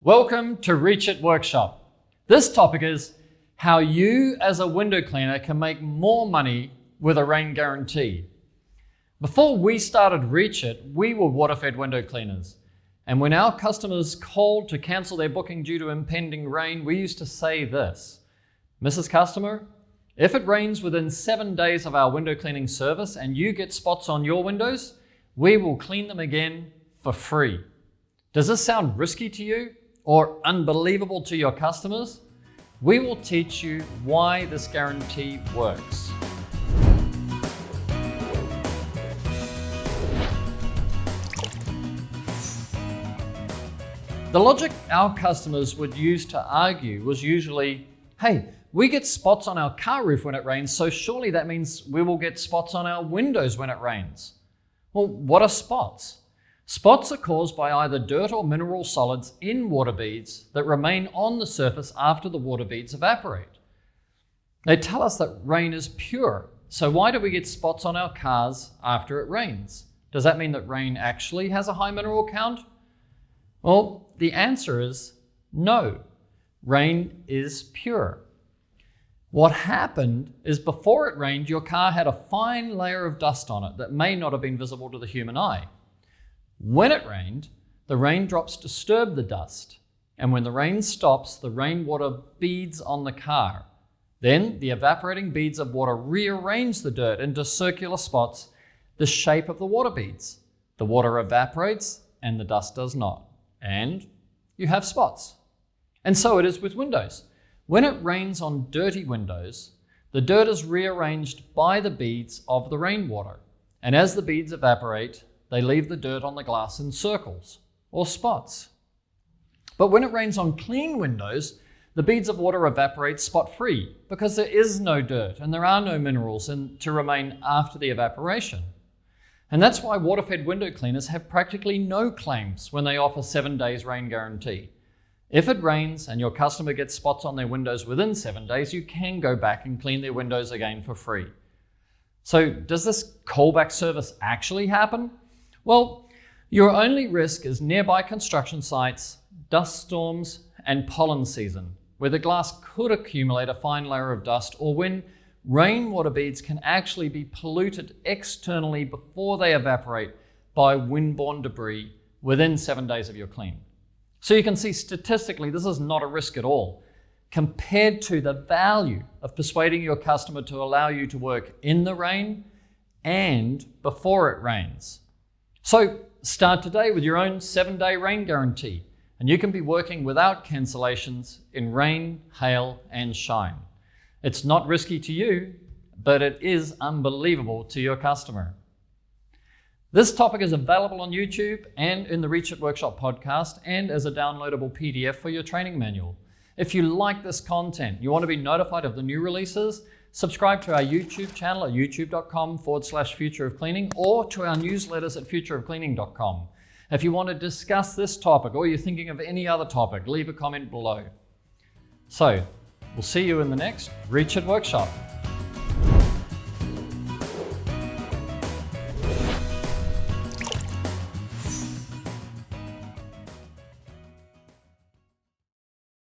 Welcome to Reach It Workshop. This topic is how you as a window cleaner can make more money with a rain guarantee. Before we started Reach It, we were water-fed window cleaners. And when our customers called to cancel their booking due to impending rain, we used to say this: Mrs. Customer, if it rains within 7 days of our window cleaning service and you get spots on your windows, we will clean them again for free. Does this sound risky to you or unbelievable to your customers? We will teach you why this guarantee works. The logic our customers would use to argue was usually, hey, we get spots on our car roof when it rains, so surely that means we will get spots on our windows when it rains. Well, what are spots? Spots are caused by either dirt or mineral solids in water beads that remain on the surface after the water beads evaporate. They tell us that rain is pure, so why do we get spots on our cars after it rains? Does that mean that rain actually has a high mineral count? Well, the answer is no. Rain is pure. What happened is before it rained, your car had a fine layer of dust on it that may not have been visible to the human eye. When it rained, the raindrops disturb the dust, and when the rain stops, the rainwater beads on the car. Then the evaporating beads of water rearrange the dirt into circular spots, the shape of the water beads. The water evaporates and the dust does not, and you have spots. And so it is with windows. When it rains on dirty windows, the dirt is rearranged by the beads of the rainwater, and as the beads evaporate, they leave the dirt on the glass in circles or spots. But when it rains on clean windows, the beads of water evaporate spot-free because there is no dirt and there are no minerals to remain after the evaporation. And that's why water-fed window cleaners have practically no claims when they offer 7 days rain guarantee. If it rains and your customer gets spots on their windows within 7 days, you can go back and clean their windows again for free. So does this callback service actually happen? Well, your only risk is nearby construction sites, dust storms, and pollen season, where the glass could accumulate a fine layer of dust, or when rainwater beads can actually be polluted externally before they evaporate by windborne debris within 7 days of your clean. So you can see statistically, this is not a risk at all, compared to the value of persuading your customer to allow you to work in the rain and before it rains. So start today with your own 7-day rain guarantee, and you can be working without cancellations in rain, hail, and shine. It's not risky to you, but it is unbelievable to your customer. This topic is available on YouTube and in the Reach It Workshop podcast and as a downloadable PDF for your training manual. If you like this content, you want to be notified of the new releases, subscribe to our YouTube channel at youtube.com/futureofcleaning or to our newsletters at futureofcleaning.com. If you want to discuss this topic or you're thinking of any other topic, leave a comment below. So, we'll see you in the next Reach It Workshop.